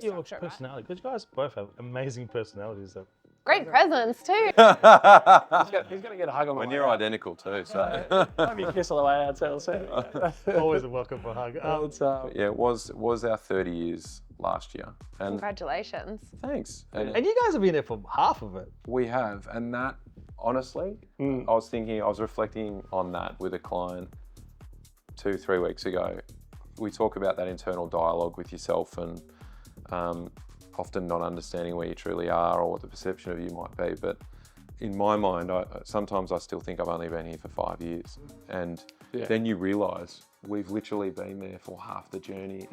Your personality, because you guys both have amazing personalities. Great presence too. He's got to get a hug on the When way you're out. identical too, so. Maybe a kiss on the way out, so Always a welcome for a hug. Yeah, it was our 30 years last year. And Congratulations. thanks. And you guys have been there for half of it. We have, and that, honestly, I was reflecting on that with a client 2-3 weeks ago. We talk about that internal dialogue with yourself and often not understanding where you truly are or what the perception of you might be. But in my mind, sometimes I still think I've only been here for 5 years. And then you realise we've literally been there for half the journey.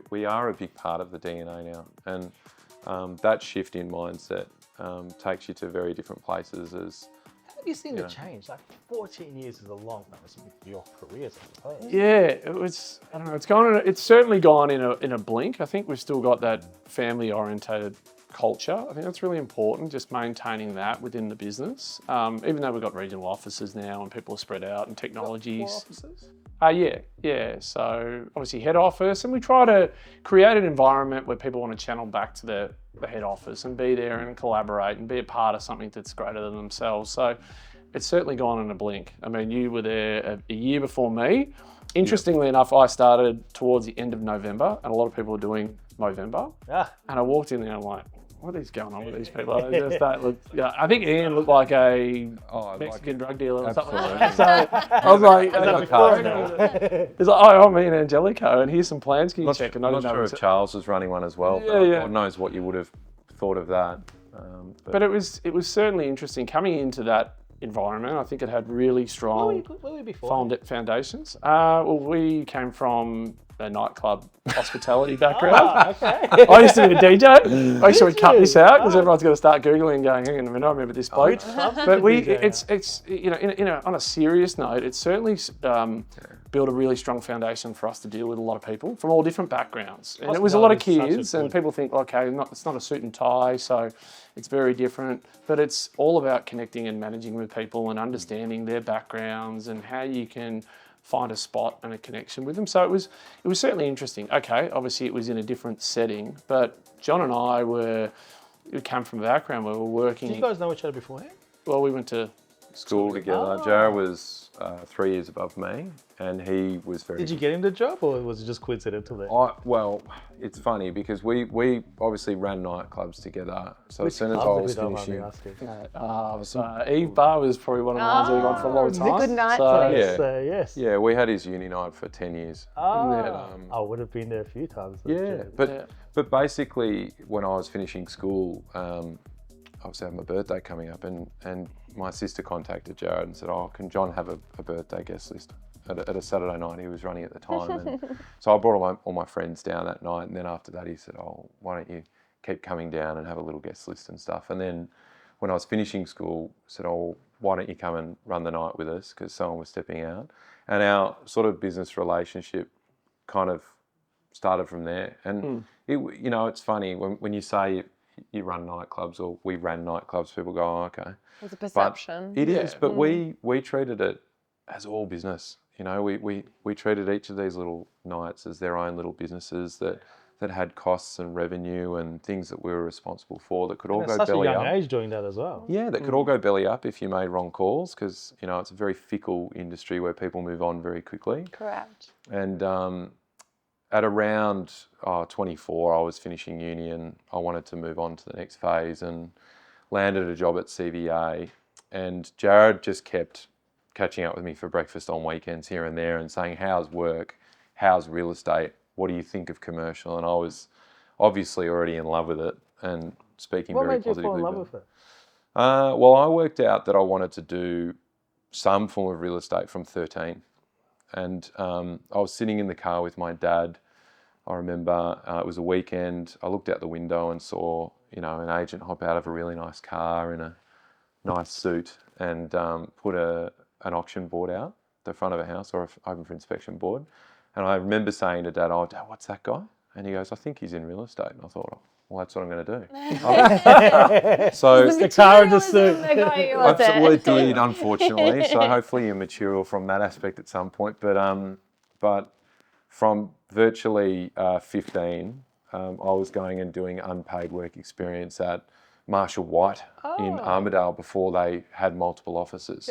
We are a big part of the DNA now. And that shift in mindset takes you to very different places as... How have you seen the change? Like 14 years is a long time with your careers, I suppose. Yeah, it was. I don't know. It's certainly gone in a blink. I think we've still got that family-orientated culture. I think that's really important. Just maintaining that within the business. Even though we've got regional offices now and people are spread out and technologies. More offices? Yeah. So obviously head office, and we try to create an environment where people want to channel back to the head office and be there and collaborate and be a part of something that's greater than themselves. So it's certainly gone in a blink. I mean, you were there a year before me. Interestingly enough, I started towards the end of November, and a lot of people were doing Movember. And I walked in there and I'm like, what is going on with these people? They just don't look, I think Ian looked like a Mexican drug dealer or something like that. So I was like, he's like, oh, I'm Ian Angelico, and here's some plans, can you check? And I'm not sure if Charles was running one as well, but God knows what you would have thought of that. But it was certainly interesting coming into that environment. I think it had really strong Where were you before? foundations. Well, we came from a nightclub hospitality background. Okay. I used to be a DJ. I used to cut this out because everyone's going to start Googling and going, hang on a minute, I remember this bloke. But it's you know, on a serious note, it's certainly built a really strong foundation for us to deal with a lot of people from all different backgrounds. And it was a lot of kids, and people think, okay, it's not a suit and tie, so it's very different. But it's all about connecting and managing with people and understanding their backgrounds and how you can find a spot and a connection with them. So it was certainly interesting. Okay, obviously it was in a different setting, but John and I we came from a background where we were working. Did you guys know each other beforehand? Well, we went to School together. Jarrod was 3 years above me, and he was very... Did you get him the job, or was it just coincidental there? Well, it's funny because we obviously ran nightclubs together. So as soon as I was finishing... Eve Bar was probably one of the ones that we went for a long time. Good night. Yes. Yeah, we had his uni night for 10 years. I would have been there a few times. But basically, when I was finishing school, obviously I had my birthday coming up, and my sister contacted Jarrod and said, oh, can John have a birthday guest list at a Saturday night he was running at the time. And so I brought all my friends down that night, and then after that he said, oh, why don't you keep coming down and have a little guest list and stuff. And then when I was finishing school, I said, oh, why don't you come and run the night with us, because someone was stepping out. And our sort of business relationship kind of started from there. And it's funny when you say you run nightclubs, or we ran nightclubs, people go, oh, okay. It's a perception. But it is, but we treated it as all business. You know, we treated each of these little nights as their own little businesses that had costs and revenue and things that we were responsible for that could all go belly up. Such a young age doing that as well. Yeah, that could all go belly up if you made wrong calls, because, you know, it's a very fickle industry where people move on very quickly. Correct. And at around 24, I was finishing uni and I wanted to move on to the next phase and landed a job at CVA. And Jarrod just kept catching up with me for breakfast on weekends here and there and saying, how's work? How's real estate? What do you think of commercial? And I was obviously already in love with it and speaking very positively. What made you fall in love with it? Well, I worked out that I wanted to do some form of real estate from 13. And I was sitting in the car with my dad. I remember it was a weekend. I looked out the window and saw, you know, an agent hop out of a really nice car in a nice suit and put an auction board out the front of a house, or open for inspection board. And I remember saying to Dad, oh, Dad, what's that guy? And he goes, I think he's in real estate. And I thought, oh, well, that's what I'm going to do. So the car in the suit. Absolutely did, unfortunately. So hopefully you're mature from that aspect at some point. But from virtually 15 I was going and doing unpaid work experience at Marshall White in Armidale before they had multiple offices.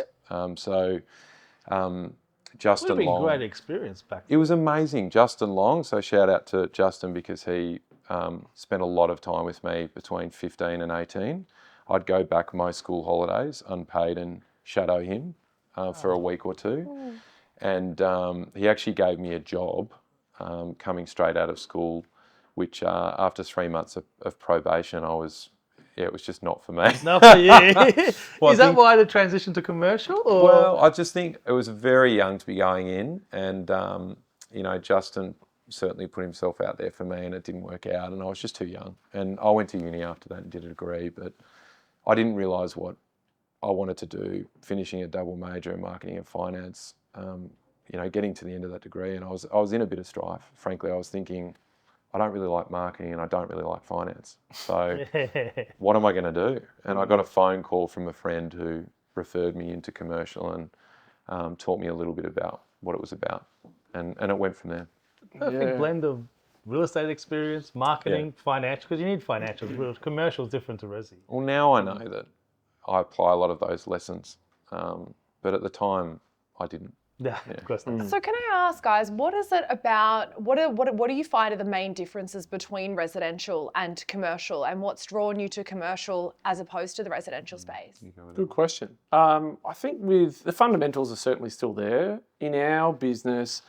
Justin Would have Long. been great experience back It was amazing. Justin Long, so shout out to Justin because he spent a lot of time with me between 15 and 18. I'd go back most school holidays unpaid and shadow him for a week or two. And he actually gave me a job coming straight out of school, which after 3 months of probation, it was just not for me. No, for you. Well, Is that why the transition to commercial? Or? Well, I just think it was very young to be going in, and Justin certainly put himself out there for me, and it didn't work out, and I was just too young. And I went to uni after that and did a degree, but I didn't realise what I wanted to do. Finishing a double major in marketing and finance, getting to the end of that degree, and I was in a bit of strife. Frankly, I was thinking, I don't really like marketing and I don't really like finance. So what am I going to do? And I got a phone call from a friend who referred me into commercial and taught me a little bit about what it was about. And it went from there. Perfect blend of real estate experience, marketing, financial, because you need financials. Commercial is different to resi. Well, now I know that I apply a lot of those lessons. But at the time, I didn't. Yeah, of course not. So can I ask, guys, what is it about, what do you find are the main differences between residential and commercial, and what's drawn you to commercial as opposed to the residential space? Good question. I think with the fundamentals are certainly still there. In our business,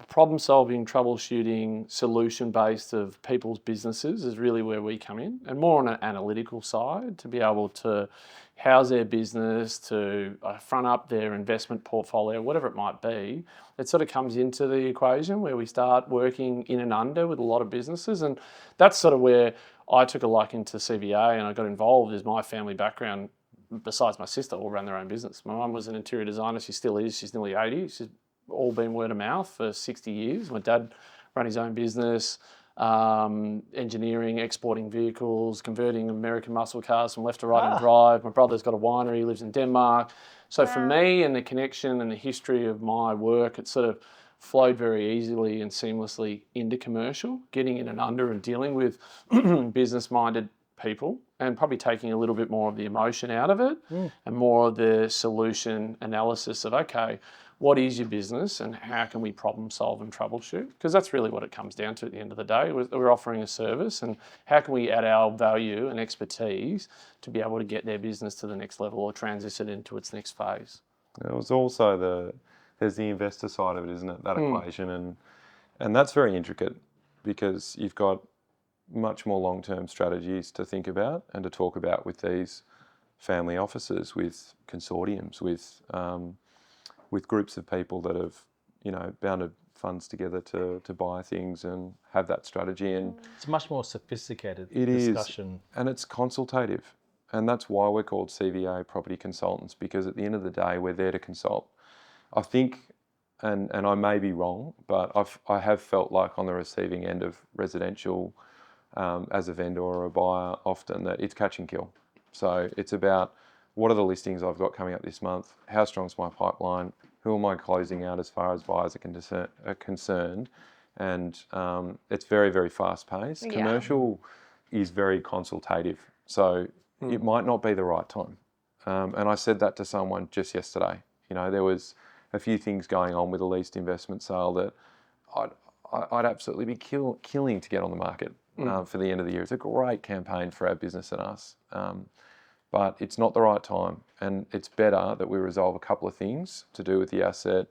problem solving, troubleshooting, solution based of people's businesses is really where we come in, and more on an analytical side to be able to house their business, to front up their investment portfolio, whatever it might be. It sort of comes into the equation where we start working in and under with a lot of businesses, and that's sort of where I took a liking to CVA and I got involved. Is my family background, besides my sister, all ran their own business. My mum was an interior designer, she still is, she's nearly 80. She's all been word of mouth for 60 years. My dad ran his own business, engineering, exporting vehicles, converting American muscle cars from left to right and drive. My brother's got a winery, he lives in Denmark. So for me and the connection and the history of my work, it sort of flowed very easily and seamlessly into commercial, getting in and under and dealing with business-minded people and probably taking a little bit more of the emotion out of it and more of the solution analysis of, okay, what is your business and how can we problem solve and troubleshoot? Because that's really what it comes down to at the end of the day. We're offering a service, and how can we add our value and expertise to be able to get their business to the next level or transition into its next phase? It was also there's the investor side of it, isn't it? That equation, and that's very intricate because you've got much more long-term strategies to think about and to talk about with these family offices, with consortiums, with groups of people that have, bounded funds together to buy things and have that strategy. And it's much more sophisticated Is, discussion. and it's consultative. And that's why we're called CVA Property Consultants, because at the end of the day, we're there to consult. I think, and I may be wrong, but I have felt like on the receiving end of residential, as a vendor or a buyer, often that it's catch and kill. So it's about, what are the listings I've got coming up this month? How strong's my pipeline? Who am I closing out as far as buyers are concerned? And it's very, very fast paced. Yeah. Commercial is very consultative. So it might not be the right time. And I said that to someone just yesterday. There was a few things going on with a leased investment sale that I'd absolutely be killing to get on the market for the end of the year. It's a great campaign for our business and us. But it's not the right time, and it's better that we resolve a couple of things to do with the asset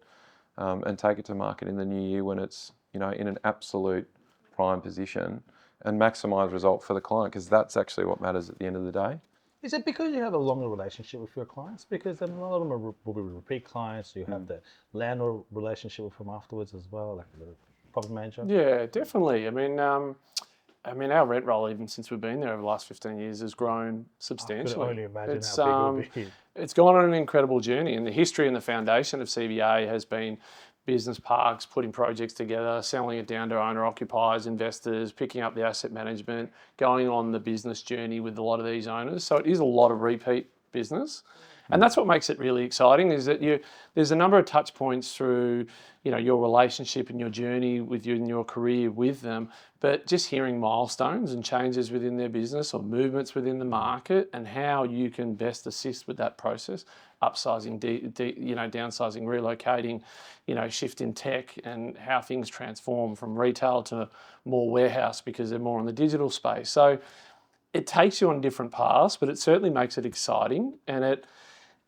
and take it to market in the new year when it's in an absolute prime position and maximise result for the client, because that's actually what matters at the end of the day. Is it because you have a longer relationship with your clients? Because a lot of them will be repeat clients. You have the landlord relationship with them afterwards as well, like the property manager. Yeah, definitely. I mean, our rent roll, even since we've been there over the last 15 years, has grown substantially. I could only imagine how big it would be. It's gone on an incredible journey, and the history and the foundation of CVA has been business parks, putting projects together, selling it down to owner-occupiers, investors, picking up the asset management, going on the business journey with a lot of these owners. So it is a lot of repeat business. And that's what makes it really exciting, is that there's a number of touch points through, your relationship and your journey with you and your career with them, but just hearing milestones and changes within their business or movements within the market and how you can best assist with that process, upsizing, downsizing, relocating, shift in tech, and how things transform from retail to more warehouse because they're more in the digital space. So it takes you on different paths, but it certainly makes it exciting, and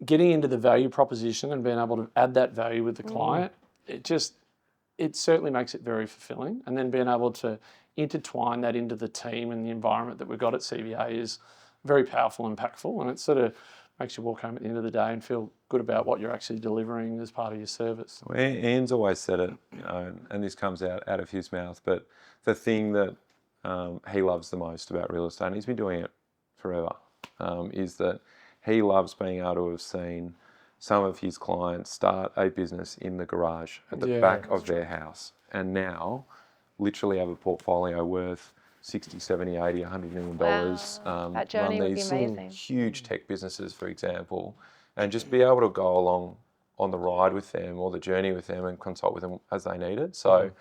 getting into the value proposition and being able to add that value with the client, it certainly makes it very fulfilling. And then being able to intertwine that into the team and the environment that we've got at CVA is very powerful and impactful, and it sort of makes you walk home at the end of the day and feel good about what you're actually delivering as part of your service. Well, Ian's always said it, and this comes out of his mouth, but the thing that he loves the most about real estate, and he's been doing it forever, is that he loves being able to have seen some of his clients start a business in the garage at the back of their house, and now literally have a portfolio worth 60, 70, 80, $100 million. That journey run would be these amazing. huge tech businesses, for example, and just be able to go along on the ride with them or the journey with them and consult with them as they need it. So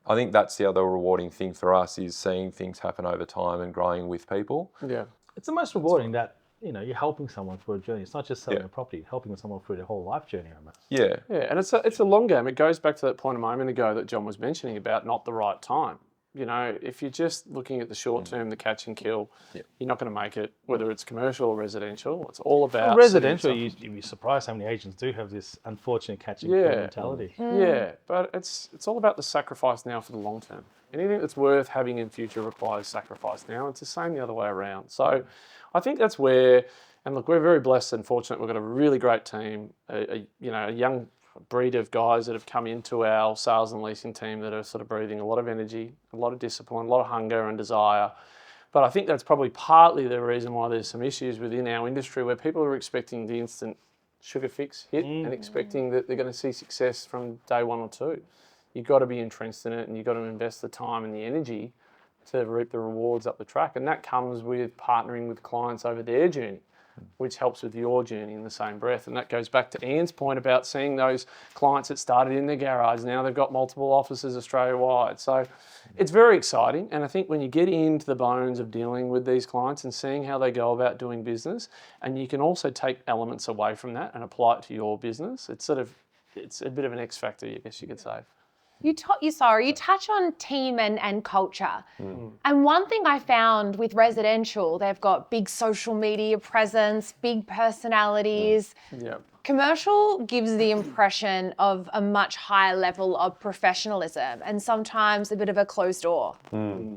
I think that's the other rewarding thing for us, is seeing things happen over time and growing with people. Yeah. It's the most rewarding that, you're helping someone through a journey. It's not just selling a property, helping someone through their whole life journey almost. Yeah. Yeah, and it's a long game. It goes back to that point a moment ago that John was mentioning about not the right time. If you're just looking at the short term, the catch and kill, you're not going to make it, whether it's commercial or residential. It's all about... Residential, you'd be surprised how many agents do have this unfortunate catch and kill mentality. Yeah, but it's all about the sacrifice now for the long term. Anything that's worth having in future requires sacrifice now. It's the same the other way around. So I think that's where... And look, we're very blessed and fortunate. We've got a really great team, a young breed of guys that have come into our sales and leasing team that are sort of breathing a lot of energy, a lot of discipline, a lot of hunger and desire. But I think that's probably partly the reason why there's some issues within our industry where people are expecting the instant sugar fix hit and expecting that they're going to see success from day one or two. You've got to be entrenched in it, and you've got to invest the time and the energy to reap the rewards up the track. And that comes with partnering with clients over their journey, which helps with your journey in the same breath. And that goes back to Ian's point about seeing those clients that started in their garage. Now they've got multiple offices Australia-wide. So it's very exciting. And I think when you get into the bones of dealing with these clients and seeing how they go about doing business, and you can also take elements away from that and apply it to your business, it's a bit of an X factor, I guess you could say. You touch on team and culture. And one thing I found with residential, they've got big social media presence, big personalities. Yeah. Commercial gives the impression of a much higher level of professionalism and sometimes a bit of a closed door.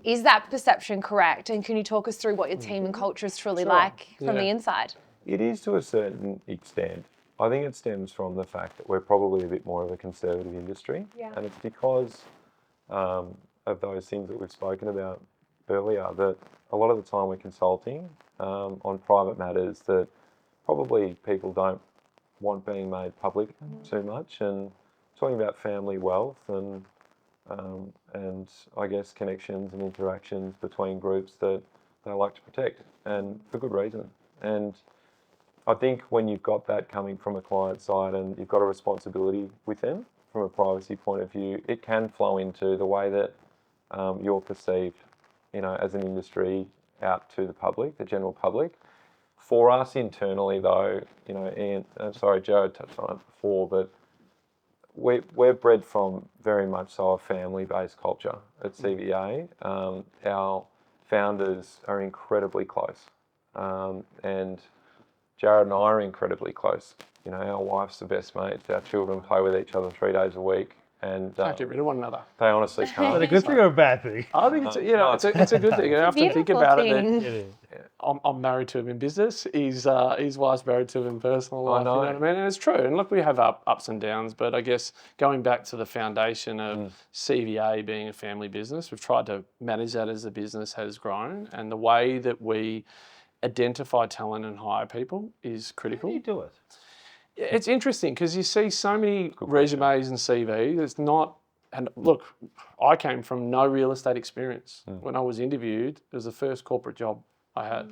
Is that perception correct? And can you talk us through what your team and culture is truly like from the inside? It is to a certain extent. I think it stems from the fact that we're probably a bit more of a conservative industry. Yeah. And it's because of those things that we've spoken about earlier, that a lot of the time we're consulting on private matters that probably people don't want being made public too much, and talking about family wealth and I guess connections and interactions between groups that they like to protect, and for good reason. And I think when you've got that coming from a client side and you've got a responsibility with them from a privacy point of view, it can flow into the way that you're perceived, as an industry out to the public, the general public. For us internally though, Jarrod touched on it before, but we're bred from very much so a family-based culture at CVA. Our founders are incredibly close, and Jarrod and I are incredibly close. Our wife's the best mates. Our children play with each other 3 days a week, and Can't get rid of one another. they honestly can't. Is that a good thing or a bad thing? I think it's a good thing. I often think Beautiful about thing. it that I'm married to him in business. His wife's married to him in personal life. know. You know what I mean? And it's true. And look, we have ups and downs, but I guess going back to the foundation of CVA being a family business, we've tried to manage that as the business has grown, and the way that we identify talent and hire people is critical. How do you do it? It's interesting because you see so many resumes and CVs. It's not, and look, I came from no real estate experience. When I was interviewed, it was the first corporate job I had.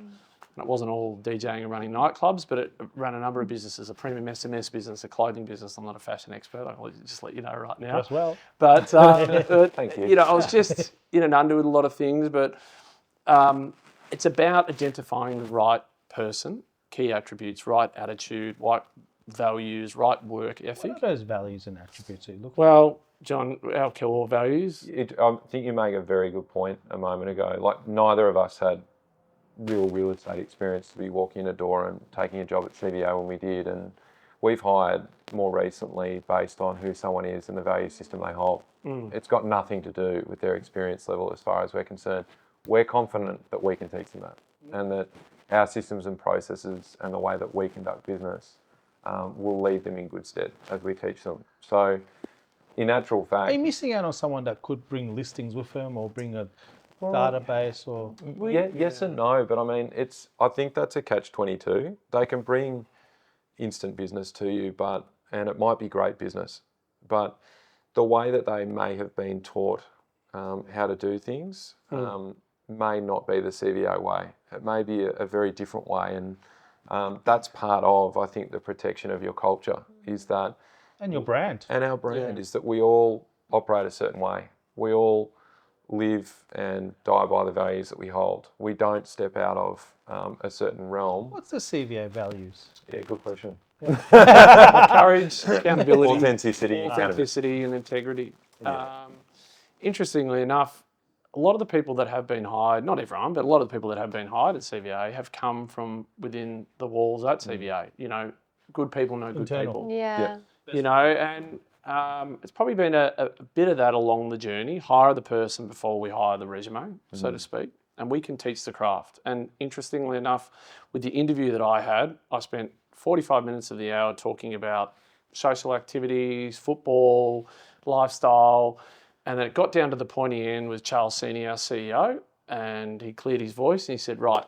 And it wasn't all DJing and running nightclubs, but it ran a number of businesses, a premium SMS business, a clothing business. I'm not a fashion expert. I'll just let you know right now. As well. But, Thank you. I was just in and under with a lot of things, but it's about identifying the right person, key attributes, right attitude, right values, right work ethic. What are those values and attributes that you look for? Well, John, our core values. I think you make a very good point a moment ago. Like, neither of us had real estate experience to be walking in a door and taking a job at CVA when we did, and we've hired more recently based on who someone is and the value system they hold. It's got nothing to do with their experience level as far as we're concerned. We're confident that we can teach them that, and that our systems and processes and the way that we conduct business will leave them in good stead as we teach them. So, in actual fact, Are you missing out on someone that could bring listings with them or bring a database or? yes and no, but I mean, I think that's a catch-22. They can bring instant business to you, and it might be great business, but the way that they may have been taught how to do things may not be the CVA way. It may be a very different way, and that's part of, I think, the protection of your culture is that. And your brand. And our brand is that we all operate a certain way. We all live and die by the values that we hold. We don't step out of a certain realm. What's the CVA values? Yeah, good question. Courage, accountability, Authenticity. and integrity. Yeah. Interestingly enough, a lot of the people that have been hired, not everyone, but a lot of the people that have been hired at CVA have come from within the walls at CVA. You know, good people know good Internal. people. Yeah. You know, and it's probably been a bit of that along the journey. Hire the person before we hire the resume, so to speak, and we can teach the craft. And interestingly enough, with the interview that I had, I spent 45 minutes of the hour talking about social activities, football, lifestyle, and then it got down to the pointy end with Charles Senior, our CEO, and he cleared his voice and he said, right,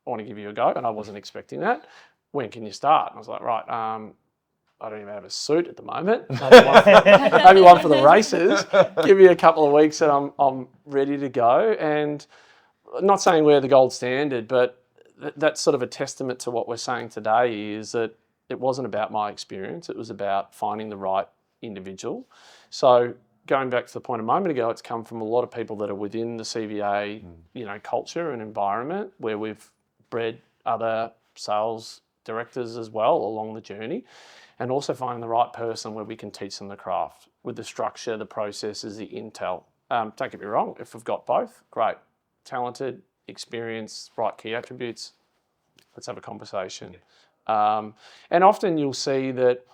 I want to give you a go, and I wasn't expecting that. When can you start? And I was like, right, I don't even have a suit at the moment. Maybe one for the races. Give me a couple of weeks and I'm ready to go. And not saying we're the gold standard, but that's sort of a testament to what we're saying today is that it wasn't about my experience. It was about finding the right individual. So going back to the point a moment ago, it's come from a lot of people that are within the CVA, culture and environment where we've bred other sales directors as well along the journey. And also finding the right person where we can teach them the craft with the structure, the processes, the intel. Don't get me wrong, if we've got both, great. Talented, experienced, right key attributes, let's have a conversation. And often you'll see that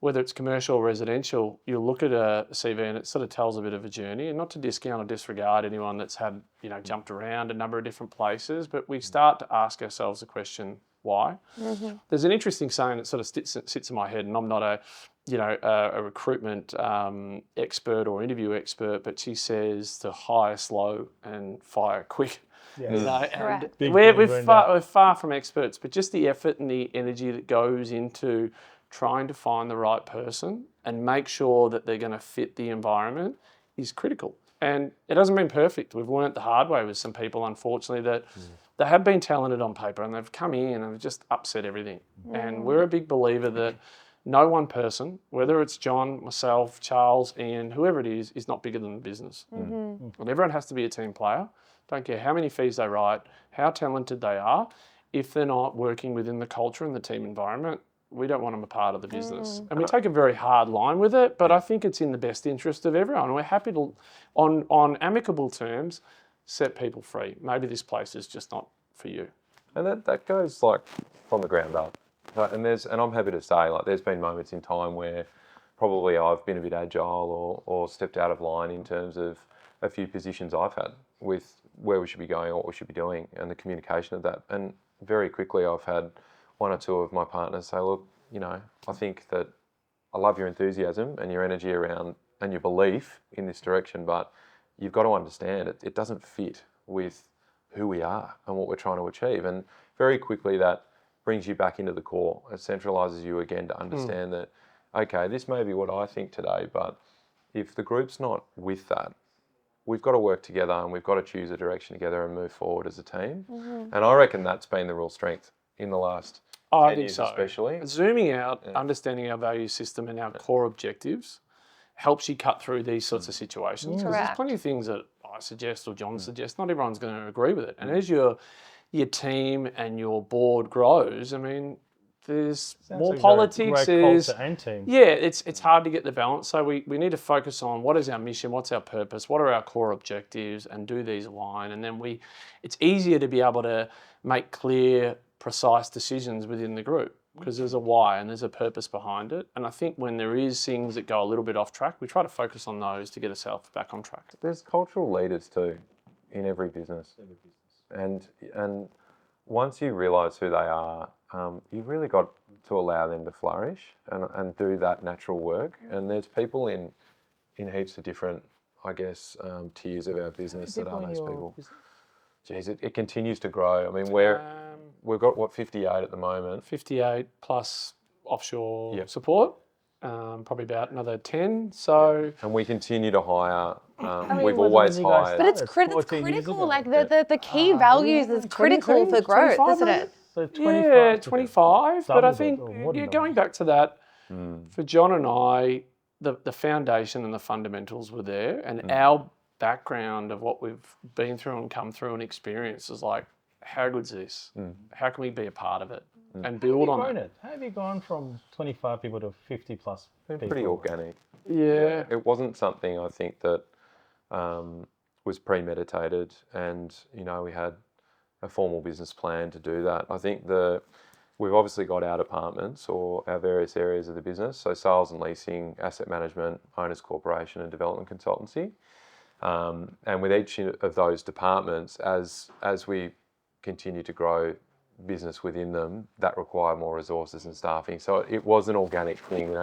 whether it's commercial or residential, you'll look at a CV and it sort of tells a bit of a journey, and not to discount or disregard anyone that's had, jumped around a number of different places, but we start to ask ourselves the question, why? Mm-hmm. There's an interesting saying that sort of sits in my head, and I'm not a recruitment expert or interview expert, but she says to hire slow and fire quick. Yeah. And we're far from experts, but just the effort and the energy that goes into trying to find the right person and make sure that they're going to fit the environment is critical. And it hasn't been perfect. We've learnt the hard way with some people, unfortunately, that they have been talented on paper and they've come in and just upset everything. And we're a big believer that no one person, whether it's John, myself, Charles, Ian, whoever it is not bigger than the business. And everyone has to be a team player. Don't care how many fees they write, how talented they are. If they're not working within the culture and the team environment, we don't want them a part of the business. And we take a very hard line with it, but I think it's in the best interest of everyone. We're happy to, on amicable terms, set people free. Maybe this place is just not for you. And that goes like from the ground up. And I'm happy to say, like, there's been moments in time where probably I've been a bit agile or stepped out of line in terms of a few positions I've had with where we should be going or what we should be doing and the communication of that. And very quickly I've had one or two of my partners say, look, I think that I love your enthusiasm and your energy around and your belief in this direction, but you've got to understand it doesn't fit with who we are and what we're trying to achieve. And very quickly that brings you back into the core. It centralises you again to understand that, okay, this may be what I think today, but if the group's not with that, we've got to work together and we've got to choose a direction together and move forward as a team. And I reckon that's been the real strength in the last 10 years especially. Zooming out, understanding our value system and our core objectives helps you cut through these sorts of situations. Because there's plenty of things that I suggest or John suggests, not everyone's going to agree with it. And as your team and your board grows, I mean, there's more politics. It's hard to get the balance. So we need to focus on what is our mission, what's our purpose, what are our core objectives, and do these align. And then it's easier to be able to make clear, precise decisions within the group because there's a why and there's a purpose behind it. And I think when there is things that go a little bit off track, we try to focus on those to get ourselves back on track. There's cultural leaders too in every business. And once you realise who they are, you've really got to allow them to flourish and do that natural work. And there's people in heaps of different, I guess, tiers of our business that are those people. Geez, it continues to grow. I mean, we've got, 58 at the moment? 58 plus offshore support. Probably about another 10. So, and we continue to hire. We've always hired. But it's critical. Like the key values is critical for growth, isn't it? So 25. 25. But I think going back to that, for John and I, the foundation and the fundamentals were there, and our background of what we've been through and come through and experienced is like, how good's this? How can we be a part of it and build on it? How have you gone from 25 people to 50 plus people? Pretty organic. Yeah. It wasn't something I think that was premeditated and, we had a formal business plan to do that. I think we've obviously got our departments or our various areas of the business, so sales and leasing, asset management, owners corporation and development consultancy. And with each of those departments, as we continue to grow business within them, that require more resources and staffing. So it was an organic thing.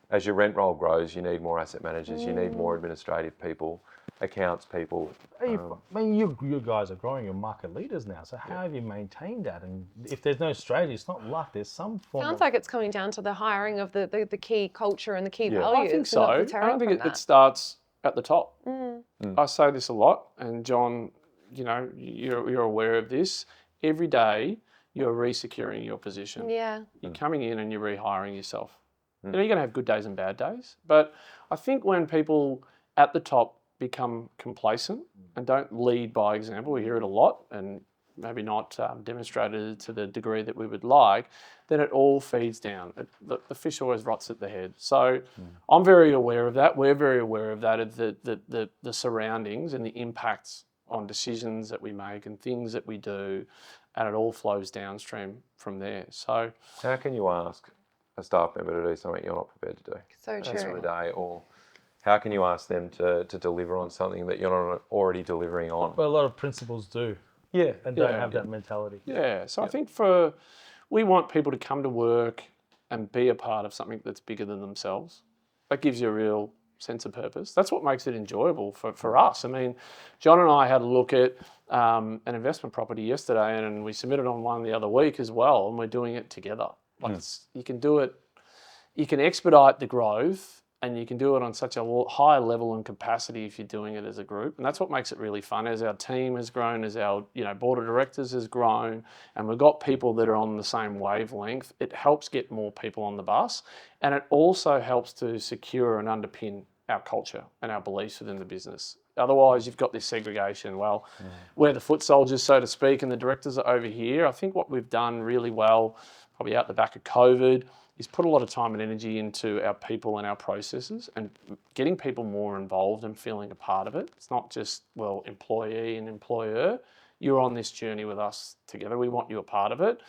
As your rent roll grows, you need more asset managers, you need more administrative people, accounts people. You guys are growing, you're market leaders now. So how have you maintained that? And if there's no strategy, it's not luck. There's some form. Sounds like it's coming down to the hiring of the key culture and the key values. I think so. I don't think it starts at the top. I say this a lot, and John, you're aware of this. Every day, you're re-securing your position. Yeah. You're coming in and you're rehiring yourself. You're going to have good days and bad days. But I think when people at the top become complacent and don't lead by example, we hear it a lot and maybe not demonstrated to the degree that we would like, then it all feeds down. The fish always rots at the head. So I'm very aware of that. We're very aware of that, of the surroundings and the impacts on decisions that we make and things that we do, and it all flows downstream from there. So how can you ask a staff member to do something you're not prepared to do? So true. For the day, or how can you ask them to deliver on something that you're not already delivering on? Well, a lot of principals do. Yeah. And don't have that mentality. Yeah. So I think we want people to come to work and be a part of something that's bigger than themselves. That gives you a real sense of purpose. That's what makes it enjoyable for us. I mean, John and I had a look at an investment property yesterday, and we submitted on one the other week as well, and we're doing it together. Like you can do it, you can expedite the growth, and you can do it on such a high level and capacity if you're doing it as a group. And that's what makes it really fun. As our team has grown, as our board of directors has grown, and we've got people that are on the same wavelength, it helps get more people on the bus. And it also helps to secure and underpin our culture and our beliefs within the business. Otherwise, you've got this segregation. Well, we're the foot soldiers, so to speak, and the directors are over here. I think what we've done really well, probably out the back of COVID, is put a lot of time and energy into our people and our processes and getting people more involved and feeling a part of it. It's not just, employee and employer. You're on this journey with us together. We want you a part of it.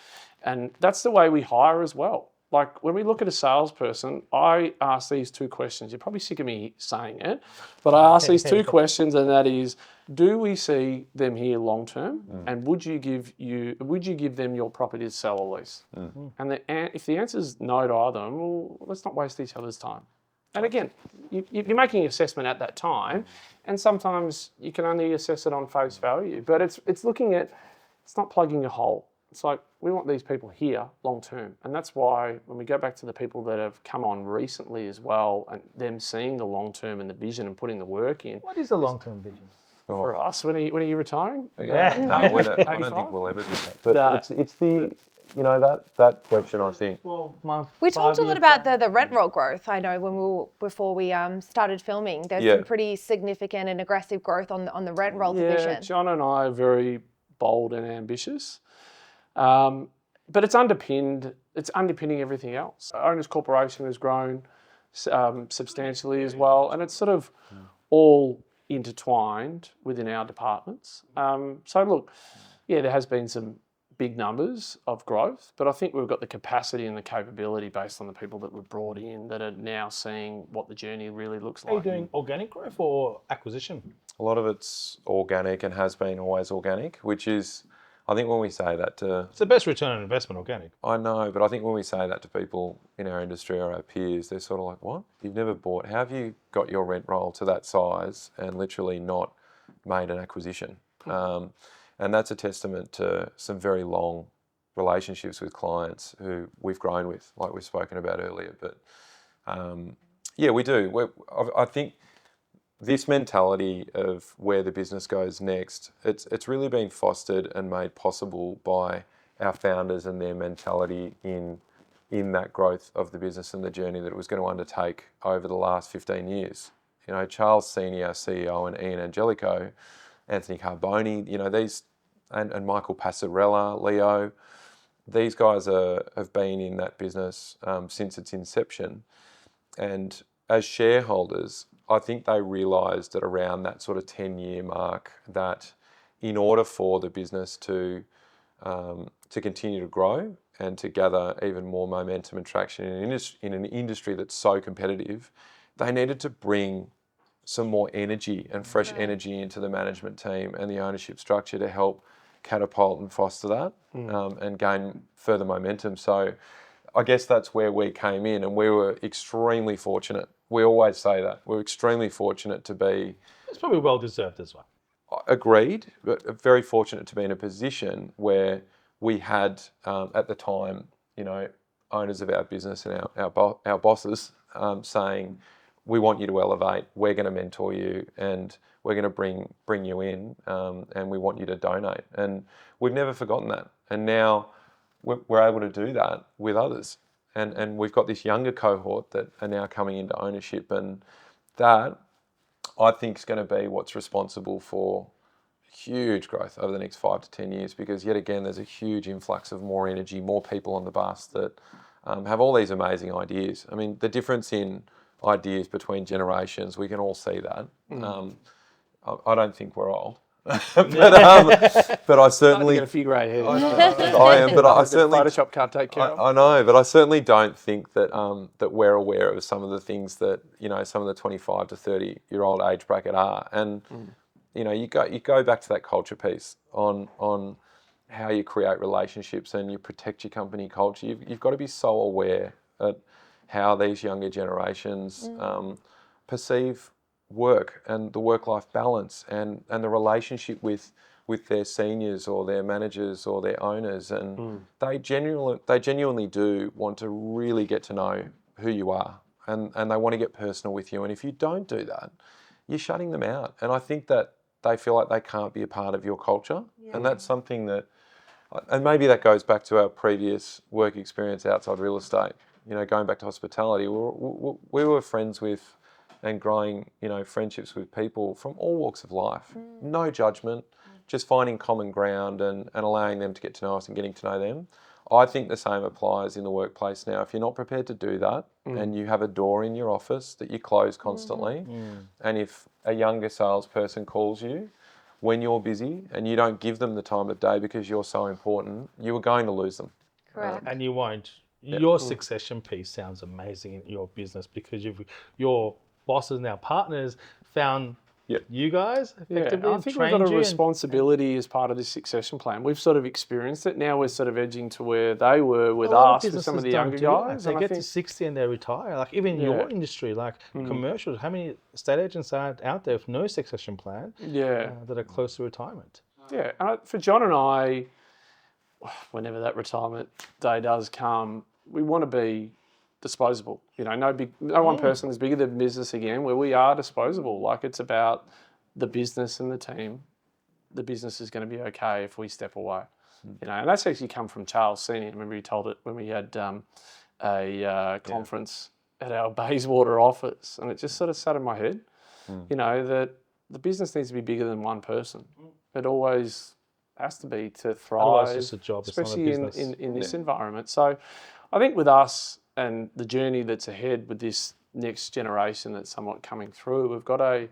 And that's the way we hire as well. Like when we look at a salesperson, I ask these two questions. You're probably sick of me saying it, but I ask these two questions, and that is, do we see them here long term? And would you give them your property to sell or lease? And if the answer is no to either, well, let's not waste each other's time. And again, you're making an assessment at that time, and sometimes you can only assess it on face value. But it's looking at, it's not plugging a hole. It's like, we want these people here long term. And that's why when we go back to the people that have come on recently as well, and them seeing the long term and the vision and putting the work in. What is the long-term vision? For us, when are you retiring? Yeah. No, I don't think we'll ever do that. But it's the, that question, I think. Well, We talked a lot about the rent roll growth. I know before we started filming, there's some pretty significant and aggressive growth on the rent roll division. Yeah, John and I are very bold and ambitious. But it's underpinning everything else. Owners Corporation has grown substantially as well, and it's sort of all intertwined within our departments. So look, there has been some big numbers of growth, but I think we've got the capacity and the capability based on the people that we've brought in that are now seeing what the journey really looks like. Are you doing organic growth or acquisition? A lot of it's organic and has been always organic, which is, I think when we say that to... It's the best return on investment, organic. I know, but I think when we say that to people in our industry or our peers, they're sort of like, what? You've never bought... How have you got your rent roll to that size and literally not made an acquisition? And that's a testament to some very long relationships with clients who we've grown with, like we've spoken about earlier. But we do. I think this mentality of where the business goes next, it's really been fostered and made possible by our founders and their mentality in that growth of the business and the journey that it was going to undertake over the last 15 years. Charles Senior, our CEO, and Ian Angelico, Anthony Carboni, these, and Michael Passarella, Leo, these guys have been in that business since its inception. And as shareholders, I think they realised at around that sort of 10-year mark that in order for the business to continue to grow and to gather even more momentum and traction in an industry that's so competitive, they needed to bring some more energy and fresh energy into the management team and the ownership structure to help catapult and foster that and gain further momentum. So I guess that's where we came in, and we were extremely fortunate. We always say that. We're extremely fortunate to be... It's probably well-deserved as well. Agreed, but very fortunate to be in a position where we had, at the time, owners of our business and our bosses saying, we want you to elevate, we're going to mentor you, and we're going to bring you in, and we want you to donate. And we've never forgotten that. And now we're able to do that with others. And we've got this younger cohort that are now coming into ownership, and that, I think, is going to be what's responsible for huge growth over the next 5 to 10 years, because yet again, there's a huge influx of more energy, more people on the bus that have all these amazing ideas. I mean, the difference in ideas between generations, we can all see that. I don't think we're old. but I certainly get a few grey hairs. I am, but I certainly Photoshop can't take care of. I know, but I certainly don't think that that we're aware of some of the things that some of the 25 to 30-year-old age bracket are. And you go back to that culture piece on how you create relationships and you protect your company culture. You've got to be so aware at how these younger generations perceive work and the work-life balance and the relationship with their seniors or their managers or their owners, and they genuinely do want to really get to know who you are, and they want to get personal with you. And if you don't do that, you're shutting them out. And I think that they feel like they can't be a part of your culture, and that's something that, and maybe that goes back to our previous work experience outside real estate. Going back to hospitality, we were friends with and growing, friendships with people from all walks of life. No judgment, just finding common ground and allowing them to get to know us and getting to know them. I think the same applies in the workplace now. If you're not prepared to do that and you have a door in your office that you close constantly, and if a younger salesperson calls you when you're busy and you don't give them the time of day because you're so important, you are going to lose them. Correct. And you won't. Your succession piece sounds amazing in your business, because your bosses and our partners found you guys effectively. I think we've got a responsibility as part of this succession plan. We've sort of experienced it. Now we're sort of edging to where they were with us, with some of the younger guys. They get to 60 and they retire. Like even in your industry, like commercials, how many estate agents are out there with no succession plan that are close to retirement? Yeah, for John and I, whenever that retirement day does come, we want to be disposable. You know, no one person is bigger than business again, where we are disposable. Like, it's about the business and the team. The business is going to be okay if we step away. You know, and that's actually come from Charles Senior. Remember, he told it when we had a conference at our Bayswater office, and it just sort of sat in my head. You know, that the business needs to be bigger than one person. It always has to be to thrive. Otherwise, it's just a job, especially it's not a business. in this environment. So I think with us and the journey that's ahead with this next generation that's somewhat coming through, we've got a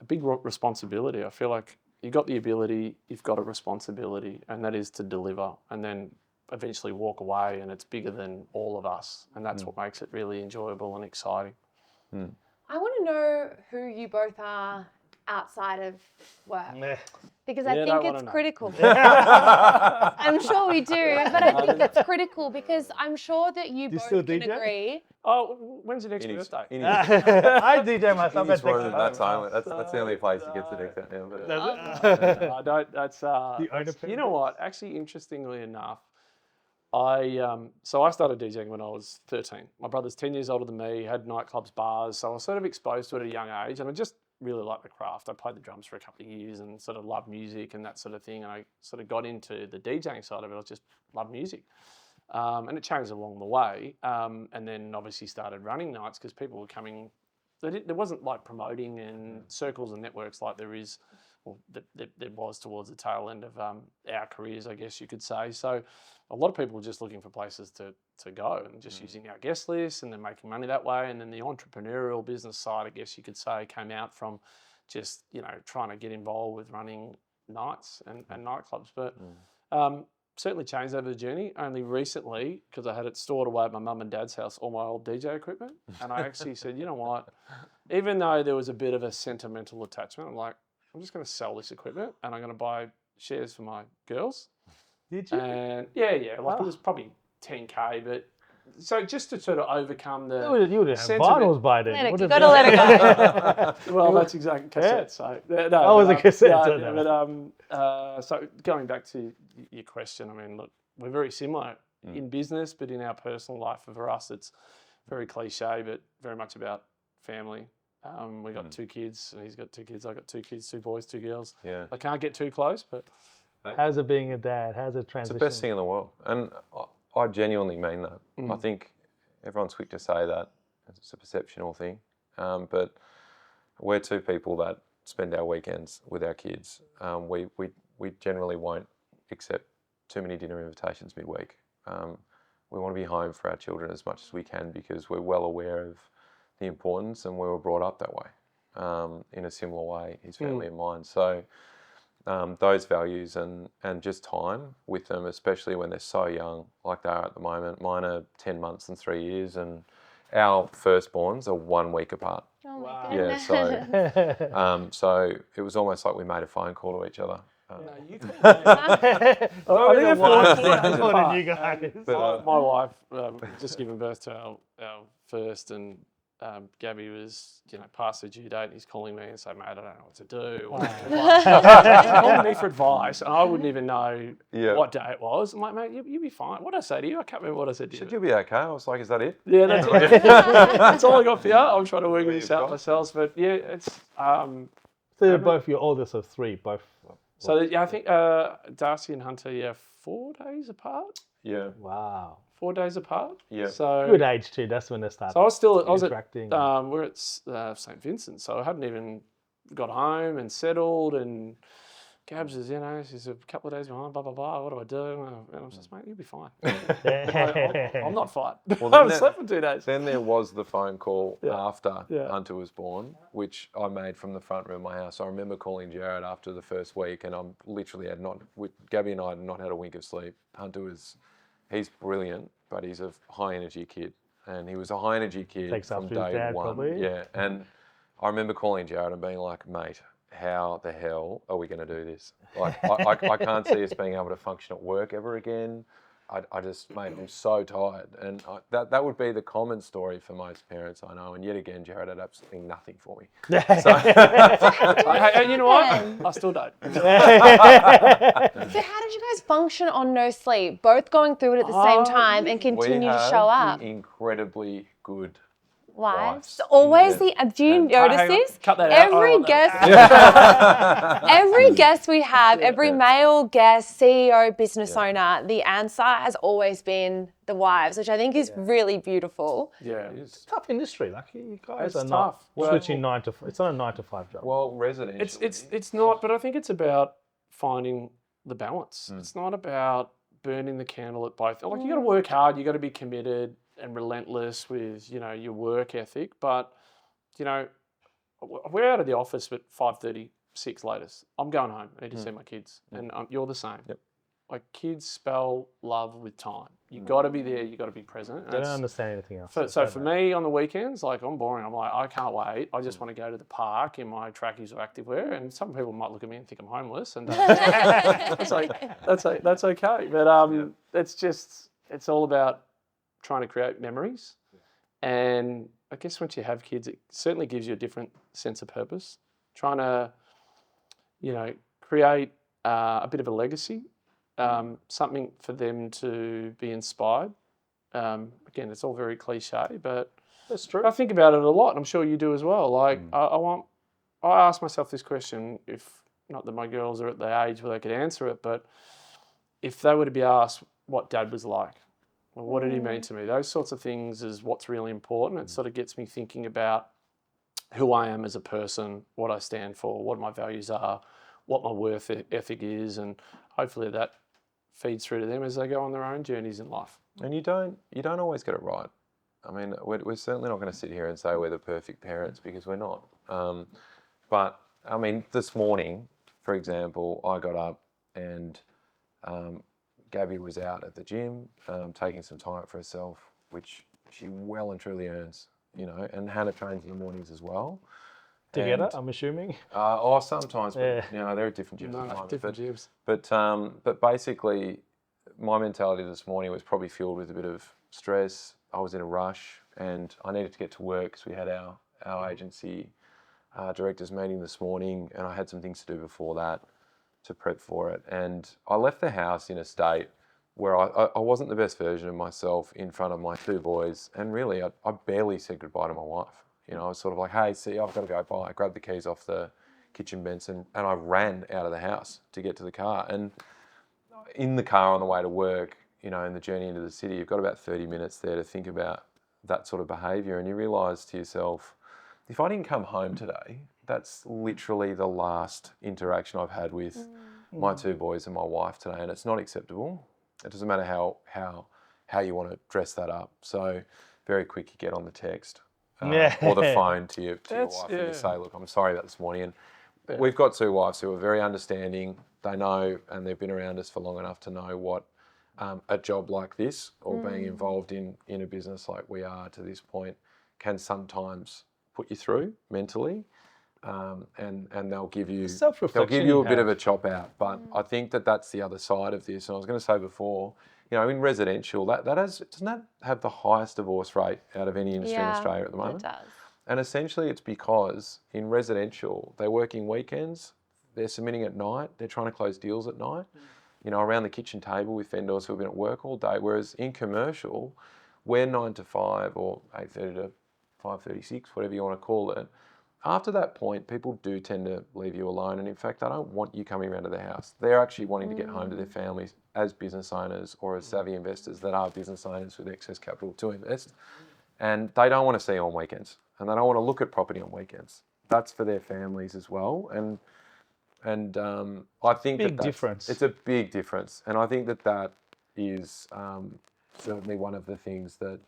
big responsibility. I feel like you've got the ability, you've got a responsibility, and that is to deliver and then eventually walk away, and it's bigger than all of us. And that's what makes it really enjoyable and exciting. I want to know who you both are outside of work, because I think it's critical. I'm sure we do, but I think it's critical because I'm sure that you both still can DJ? agree. Oh, when's your next birthday? I DJ myself at room, Texas. that's only that's the only place he gets the next out now. But I don't. That's you know what? Actually, interestingly enough, so I started DJing when I was 13. My brother's 10 years older than me. Had nightclubs, bars, so I was sort of exposed to it at a young age, and I just really liked the craft. I played the drums for a couple of years and sort of loved music and that sort of thing. And I sort of got into the DJing side of it. I just loved music. And it changed along the way. And then obviously started running nights because people were coming. There wasn't like promoting and circles and networks like there is, or there was towards the tail end of our careers, I guess you could say. So a lot of people were just looking for places to go and just using our guest list and then making money that way. And then the entrepreneurial business side, I guess you could say, came out from just, you know, trying to get involved with running nights and nightclubs. But certainly changed over the journey. Only recently, because I had it stored away at my mum and dad's house, all my old DJ equipment. And I actually said, you know what, even though there was a bit of a sentimental attachment, I'm like, I'm just going to sell this equipment and I'm going to buy shares for my girls. Did you? And yeah, like it was probably 10K, but so just to sort of overcome the You would have had vinyls by then. You got to let it go. well, that's exactly cassette. So no, Oh, it was a cassette. So going back to your question, I mean, look, we're very similar in business, but in our personal life, for us, it's very cliche, but very much about family. We got 2 kids, and he's got 2 kids. I got 2 kids, 2 boys, 2 girls. Yeah. I can't get too close, but How's it being a dad? How's it it's transition? the best thing in the world, and I genuinely mean that. I think everyone's quick to say that it's a perceptional thing, but we're 2 people that spend our weekends with our kids. We generally won't accept too many dinner invitations midweek. We want to be home for our children as much as we can because we're well aware of the importance, and we were brought up that way, in a similar way, his family and mine. So those values and just time with them, especially when they're so young, like they are at the moment. Mine are 10 months and 3 years, and our firstborns are 1 week apart. Oh my Yeah, goodness. so it was almost like we made a phone call to each other. no, you can. I think What did you guys? my wife just given birth to our first, and Gabby was, past her due date, and he's calling me and saying, mate, I don't know what to do. He's calling me for advice, and I wouldn't even know what day it was. I'm like, mate, you'll be fine. What did I say to you? I can't remember what I said to you. Should you be okay? I was like, is that it? Yeah, that's it. That's all I got for you. I'm trying to work this out myself, but yeah, it's... So you're both your oldest of 3, both. So yeah, I think Darcy and Hunter, 4 days apart. Yeah. Wow. 4 days apart. Yeah. So Good age too. That's when they start. So I was at interacting. we're at St. Vincent, so I hadn't even got home and settled, and Gabs is, she's a couple of days behind, blah, blah, blah, what do I do? And I'm just, mate, you'll be fine. I'm not fine. Well, I haven't slept for 2 days. Then there was the phone call after Hunter was born, which I made from the front room of my house. I remember calling Jarrod after the first week, and I'm literally Gabby and I had not had a wink of sleep. He's brilliant, but he's a high energy kid, and he was a high energy kid Takes from after his day dad, 1. probably. Yeah, and I remember calling Jarrod and being like, mate, how the hell are we going to do this? Like, I can't see us being able to function at work ever again. I just, mate, I'm so tired. And that would be the common story for most parents I know. And yet again, Jarrod had absolutely nothing for me. And you know what? I still don't. So how did you guys function on no sleep? Both going through it at the same time and continue to show up? Incredibly good Wives. Always do you notice this? Cut that out. Every guest we have, every male guest, CEO, business owner, the answer has always been the wives, which I think is really beautiful. Yeah. It's a tough industry. Like you guys It's are not tough. switching 9 to 5. It's not a 9 to 5 job. Well, residential. It's not, but I think it's about finding the balance. It's not about burning the candle at both. Like you got to work hard, you got to be committed and relentless with, you know, your work ethic. But, you know, we're out of the office at 5:36 latest. I'm going home. I need to see my kids. And you're the same. Yep. Like kids spell love with time. You got to be there. You got to be present. They don't understand anything else. So for me on the weekends, like I'm boring. I'm like, I can't wait. I just want to go to the park in my trackies or activewear. And some people might look at me and think I'm homeless, and that's okay. But it's all about trying to create memories. And I guess once you have kids, it certainly gives you a different sense of purpose. Trying to, you know, create a bit of a legacy. Something for them to be inspired. Again, it's all very cliche, but That's true. I think about it a lot, and I'm sure you do as well. Like, I ask myself this question, if not that my girls are at the age where they could answer it, but if they were to be asked what Dad was like, well, what did he mean to me? Those sorts of things is what's really important. It sort of gets me thinking about who I am as a person, what I stand for, what my values are, what my worth ethic is, and hopefully that feeds through to them as they go on their own journeys in life. And you don't always get it right. I mean, we're certainly not going to sit here and say we're the perfect parents, because we're not. But I mean, this morning, for example, I got up and Gabby was out at the gym, taking some time out for herself, which she well and truly earns, you know. And Hannah trains in the mornings as well. Together, I'm assuming. Sometimes, but, you know, they're at different gyms at the moment. Different gyms. But basically, my mentality this morning was probably filled with a bit of stress. I was in a rush and I needed to get to work because we had our agency directors meeting this morning, and I had some things to do before that to prep for it. And I left the house in a state where I wasn't the best version of myself in front of my two boys, and really I barely said goodbye to my wife. You know, I was sort of like, hey, see, I've got to go buy. I grabbed the keys off the kitchen bench and I ran out of the house to get to the car. And in the car on the way to work, you know, in the journey into the city, you've got about 30 minutes there to think about that sort of behaviour. And you realise to yourself, if I didn't come home today, that's literally the last interaction I've had with my two boys and my wife today. And it's not acceptable. It doesn't matter how you want to dress that up. So very quick, you get on the text. Or the phone to your wife and you say, look, I'm sorry about this morning. And we've got two wives who are very understanding. They know, and they've been around us for long enough to know what a job like this, or being involved in a business like we are to this point, can sometimes put you through mentally. And they'll give you a bit of a chop out. But I think that's the other side of this. And I was going to say before, you know, in residential, doesn't that have the highest divorce rate out of any industry in Australia at the moment? It does. And essentially it's because in residential, they're working weekends, they're submitting at night, they're trying to close deals at night, you know, around the kitchen table with vendors who have been at work all day. Whereas in commercial, we're 9 to 5 or 8:30 to 5:36, whatever you want to call it. After that point, people do tend to leave you alone. And in fact, I don't want you coming around to their house. They're actually wanting to get home to their families as business owners or as savvy investors that are business owners with excess capital to invest. And they don't want to see you on weekends. And they don't want to look at property on weekends. That's for their families as well. And I think it's a big difference. And I think that is certainly one of the things that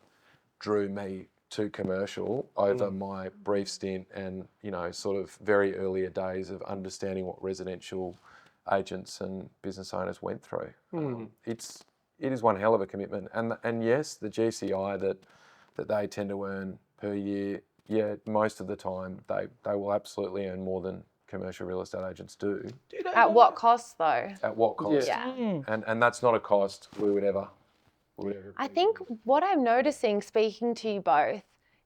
drew me to commercial over my brief stint and, you know, sort of very earlier days of understanding what residential agents and business owners went through. It is one hell of a commitment. And yes, the GCI that they tend to earn per year, most of the time they will absolutely earn more than commercial real estate agents do. At what cost though? At what cost? Yeah. And that's not a cost we would ever I think what I'm noticing speaking to you both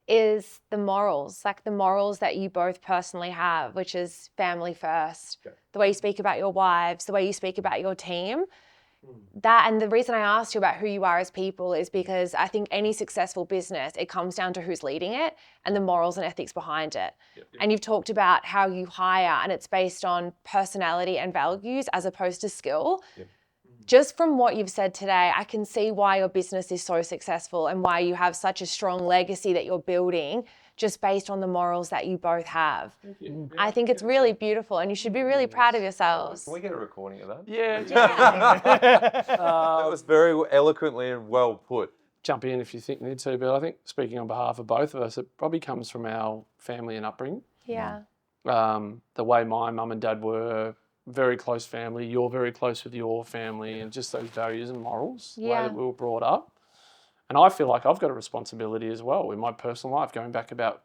is the morals, like the morals that you both personally have, which is family first, the way you speak about your wives, the way you speak about your team. That, and the reason I asked you about who you are as people is because I think any successful business, it comes down to who's leading it and the morals and ethics behind it. And you've talked about how you hire and it's based on personality and values as opposed to skill. Just from what you've said today, I can see why your business is so successful and why you have such a strong legacy that you're building just based on the morals that you both have. I think it's really beautiful and you should be really proud of yourselves. Can we get a recording of that? Yeah. That was very eloquently and well put. Jump in if you think you need to, but I think speaking on behalf of both of us, it probably comes from our family and upbringing. Yeah. The way my mum and dad were, very close family, you're very close with your family, and just those values and morals, the way that we were brought up. And I feel like I've got a responsibility as well in my personal life, going back about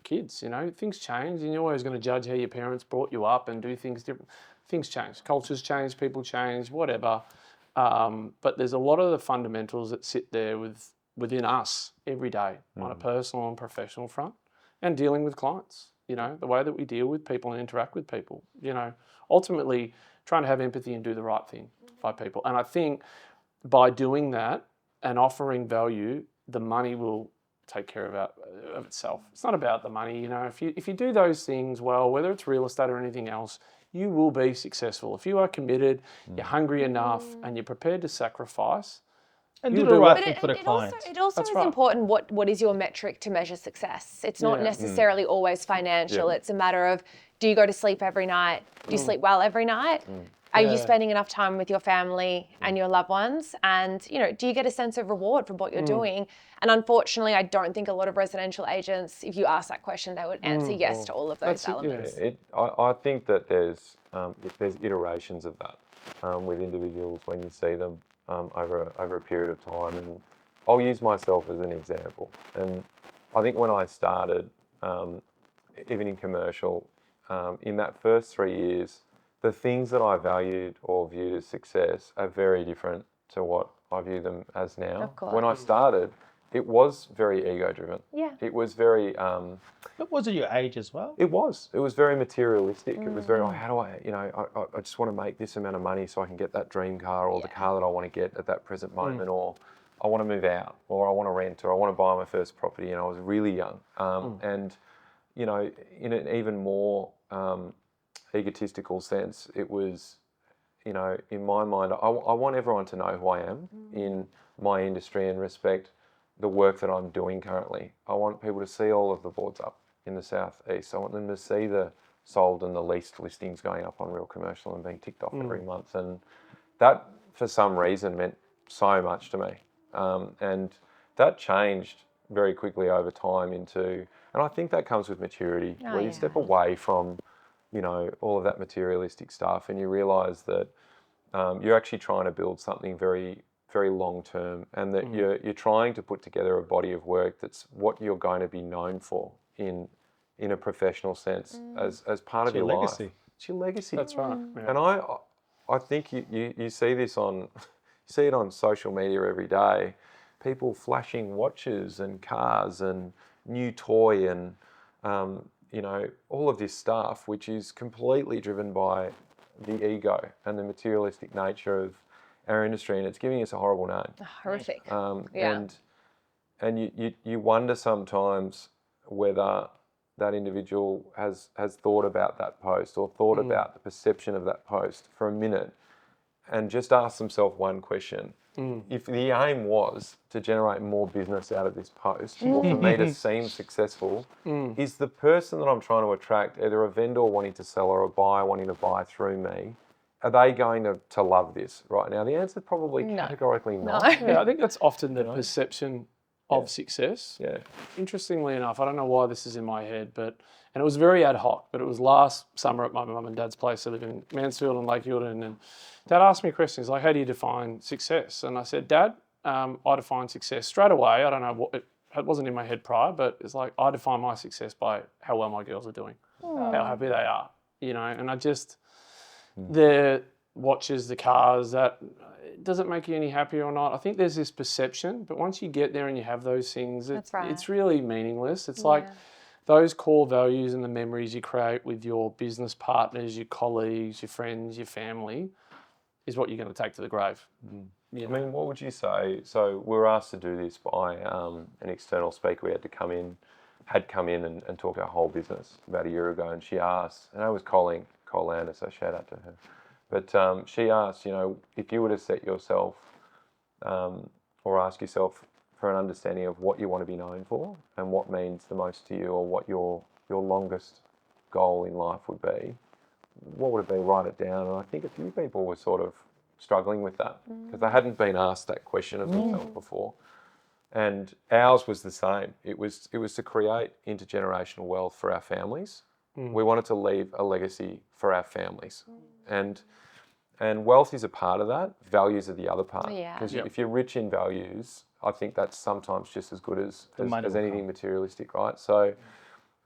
kids, you know, things change and you're always going to judge how your parents brought you up and do things different. Things change, cultures change, people change, whatever. But there's a lot of the fundamentals that sit there within us every day on a personal and professional front, and dealing with clients, you know, the way that we deal with people and interact with people, you know, ultimately trying to have empathy and do the right thing by people. And I think by doing that and offering value, the money will take care of itself. It's not about the money, you know. If you do those things well, whether it's real estate or anything else, you will be successful. If you are committed, you're hungry enough, and you're prepared to sacrifice. And do the right thing for the It client. also is important what is your metric to measure success. It's not necessarily always financial. It's a matter of, do you go to sleep every night? Do you sleep well every night? Are you spending enough time with your family and your loved ones? And, you know, do you get a sense of reward from what you're doing? And unfortunately, I don't think a lot of residential agents, if you ask that question, they would answer yes to all of those elements. I think that there's iterations of that with individuals when you see them over a period of time. And I'll use myself as an example. And I think when I started, even in commercial, in that first 3 years, the things that I valued or viewed as success are very different to what I view them as now. Of course. When I started, it was very ego-driven. Yeah. It was very... But was it your age as well? It was very materialistic. It was very, how do I, you know, I just want to make this amount of money so I can get that dream car or the car that I want to get at that present moment, or I want to move out, or I want to rent, or I want to buy my first property. And I was really young. And, you know, in an even more egotistical sense, it was, you know, in my mind, I want everyone to know who I am in my industry and respect the work that I'm doing currently. I want people to see all of the boards up in the southeast. I want them to see the sold and the leased listings going up on Real Commercial and being ticked off every month. And that, for some reason, meant so much to me. And that changed very quickly over time into, and I think that comes with maturity, where you step away from, you know, all of that materialistic stuff, and you realise that you're actually trying to build something very, very long term, and that you're trying to put together a body of work that's what you're going to be known for in a professional sense as part of your legacy. life. It's your legacy. That's right. Yeah. And I think you see this you see it on social media every day. People flashing watches and cars and new toy and you know, all of this stuff, which is completely driven by the ego and the materialistic nature of our industry, and it's giving us a horrible name. Horrific. And you wonder sometimes whether that individual has thought about that post or thought about the perception of that post for a minute, and just ask themselves one question. If the aim was to generate more business out of this post, or for me to seem successful, is the person that I'm trying to attract either a vendor wanting to sell or a buyer wanting to buy through me, are they going to love this right now? The answer is probably categorically not. Yeah, I think that's often the perception of success. Yeah. Interestingly enough, I don't know why this is in my head, and it was very ad hoc, but it was last summer at my mum and dad's place. I live in Mansfield and Lake Eildon, and Dad asked me questions like, how do you define success? And I said, Dad, I define success straight away. I don't know what, it wasn't in my head prior, but it's like, I define my success by how well my girls are doing, how happy they are, you know, and I just, the watches, the cars, that does it make you any happier or not? I think there's this perception, but once you get there and you have those things, it's really meaningless. It's like those core values and the memories you create with your business partners, your colleagues, your friends, your family is what you're going to take to the grave. I mean, what would you say? So we were asked to do this by an external speaker. We had come in and talk our whole business about a year ago, and she asked, and I was Cole Landis, so shout out to her. But she asked, if you were to set yourself or ask yourself for an understanding of what you want to be known for and what means the most to you, or what your longest goal in life would be, what would it be? Write it down. And I think a few people were sort of struggling with that because they hadn't been asked that question of themselves before. And ours was the same. It was to create intergenerational wealth for our families. We wanted to leave a legacy for our families. And wealth is a part of that. Values are the other part. Because if you're rich in values, I think that's sometimes just as good as anything materialistic, right? So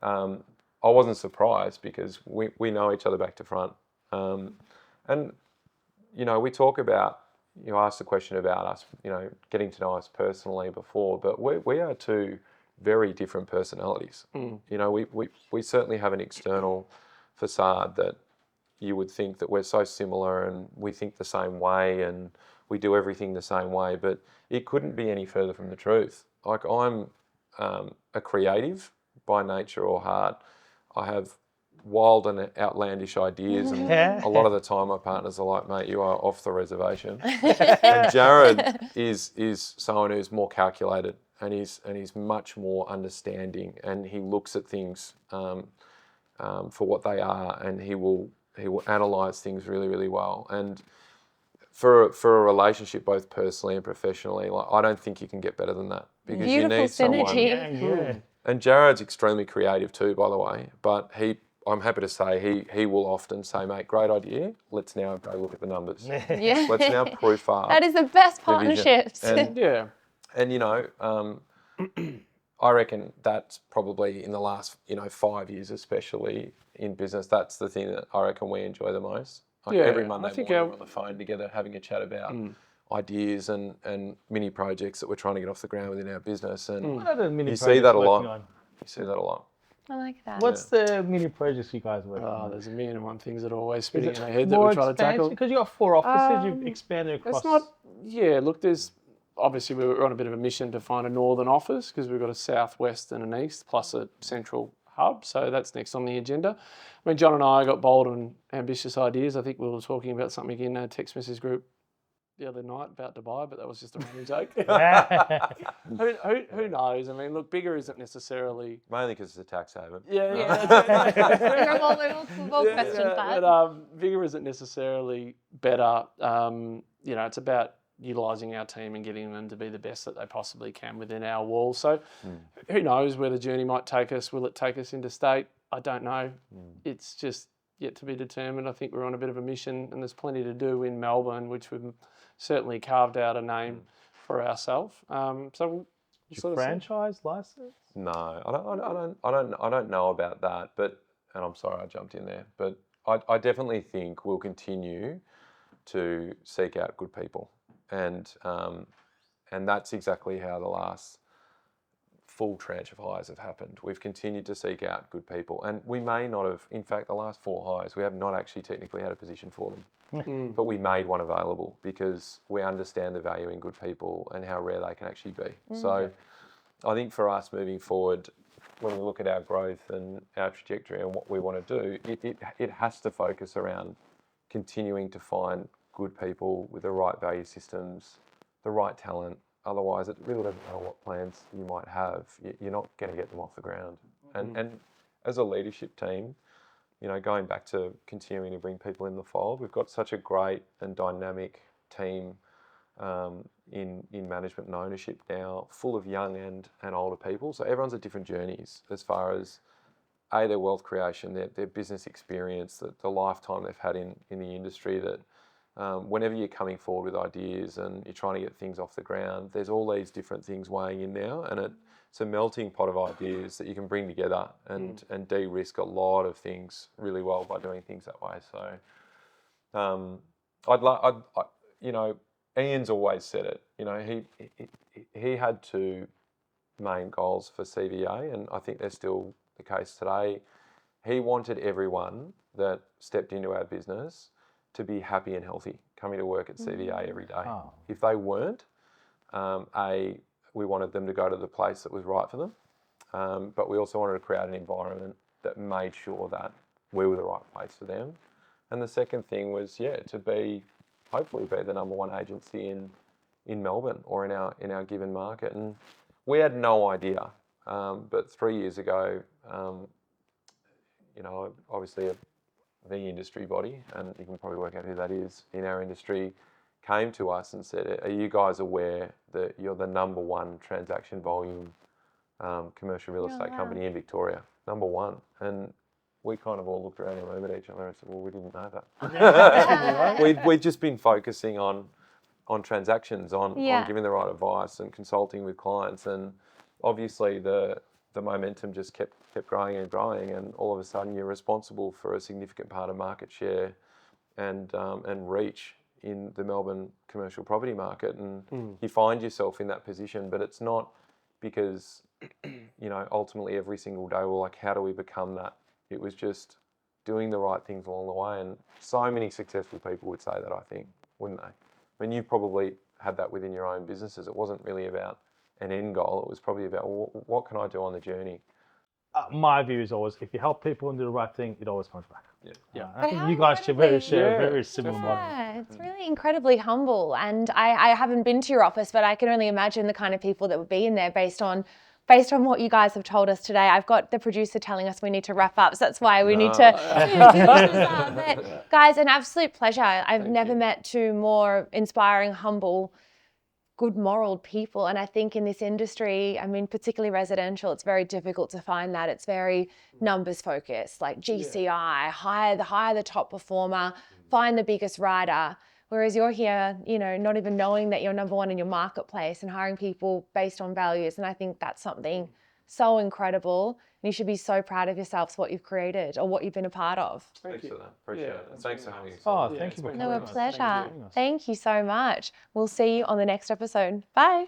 I wasn't surprised because we know each other back to front. And, we talk about, you asked the question about us, getting to know us personally before, but we are two very different personalities. We certainly have an external facade that you would think that we're so similar and we think the same way and we do everything the same way, but it couldn't be any further from the truth. Like I'm a creative by nature or heart. I have wild and outlandish ideas, and a lot of the time my partners are like, mate, you are off the reservation. And Jarrod is someone who's more calculated and he's much more understanding, and he looks at things for what they are, and he will analyse things really, really well. And for a relationship, both personally and professionally, like I don't think you can get better than that, because you need someone. And Jarrod's extremely creative too, by the way. But I'm happy to say he will often say, mate, great idea. Let's now go look at the numbers. Let's now proof up. That is the best partnerships. And, I reckon that's probably in the last 5 years, especially in business, that's the thing that I reckon we enjoy the most. Like every Monday morning we're on the phone together having a chat about ideas and mini projects that we're trying to get off the ground within our business. And what are the mini you see that a lot. on? You see that a lot. I like that. What's the mini projects you guys work on? There's a million and one things that are always spinning in our head that we're trying to tackle. Because you've got 4 offices, you've expanded across. It's not, look, there's, obviously we're on a bit of a mission to find a northern office because we've got a southwest and an east plus a central hub. So that's next on the agenda. I mean, John and I got bold and ambitious ideas. I think we were talking about something in a text message group the other night about Dubai, but that was just a running joke. Who knows? I mean, look, bigger isn't necessarily... Mainly because it's a tax haven. Bigger isn't necessarily better. It's about utilising our team and getting them to be the best that they possibly can within our walls. So who knows where the journey might take us? Will it take us into state? I don't know. It's just yet to be determined. I think we're on a bit of a mission, and there's plenty to do in Melbourne, which we've certainly carved out a name for ourselves. So we'll franchise license? No, I don't know about that. But, and I'm sorry I jumped in there, but I definitely think we'll continue to seek out good people, and that's exactly how the last full tranche of hires have happened. We've continued to seek out good people, and we may not have, in fact, the last 4 hires, we have not actually technically had a position for them, but we made one available because we understand the value in good people and how rare they can actually be. So I think for us moving forward, when we look at our growth and our trajectory and what we want to do, it has to focus around continuing to find good people with the right value systems, the right talent. Otherwise, it really doesn't matter what plans you might have. You're not going to get them off the ground. And as a leadership team, going back to continuing to bring people in the fold, we've got such a great and dynamic team in management and ownership now, full of young and older people. So everyone's at different journeys as far as their wealth creation, their business experience, the lifetime they've had in the industry. That whenever you're coming forward with ideas and you're trying to get things off the ground, there's all these different things weighing in now, and it's a melting pot of ideas that you can bring together and de-risk a lot of things really well by doing things that way. So you know, Ian's always said it. You know, he had two main goals for CVA, and I think they're still the case today. He wanted everyone that stepped into our business to be happy and healthy coming to work at CVA every day. Oh. If they weren't, we wanted them to go to the place that was right for them, but we also wanted to create an environment that made sure that we were the right place for them. And the second thing was, to hopefully be the number one agency in Melbourne or in our given market. And we had no idea, but 3 years ago, you know, obviously the industry body, and you can probably work out who that is in our industry, came to us and said, "Are you guys aware that you're the number one transaction volume commercial real estate company in Victoria? Number one." And we kind of all looked around the room at each other and said, "Well, we didn't know that." We'd just been focusing on transactions, on giving the right advice and consulting with clients, and obviously the momentum just kept growing and growing, and all of a sudden you're responsible for a significant part of market share and reach in the Melbourne commercial property market, and you find yourself in that position. But it's not because, you know, ultimately every single day we're like, how do we become that? It was just doing the right things along the way, and so many successful people would say that, I think, wouldn't they? I mean, you've probably had that within your own businesses. It wasn't really about an end goal. It was probably about, well, what can I do on the journey? My view is always, if you help people and do the right thing, it always comes back. Yeah. I think you guys share very similar model. Yeah, it's really incredibly humble. And I haven't been to your office, but I can only imagine the kind of people that would be in there based on what you guys have told us today. I've got the producer telling us we need to wrap up, so that's why we need to finish this up. But guys, an absolute pleasure. I've never met two more inspiring, humble, good moral people. And I think in this industry, I mean, particularly residential, it's very difficult to find that. It's very numbers focused, like GCI, hire the top performer, find the biggest rider. Whereas you're here, you know, not even knowing that you're number one in your marketplace and hiring people based on values. And I think that's something so incredible. And you should be so proud of yourselves, what you've created or what you've been a part of. Thanks for that. Appreciate it. Thanks for having us. Oh, thank you. No, a pleasure. Thank you so much. We'll see you on the next episode. Bye.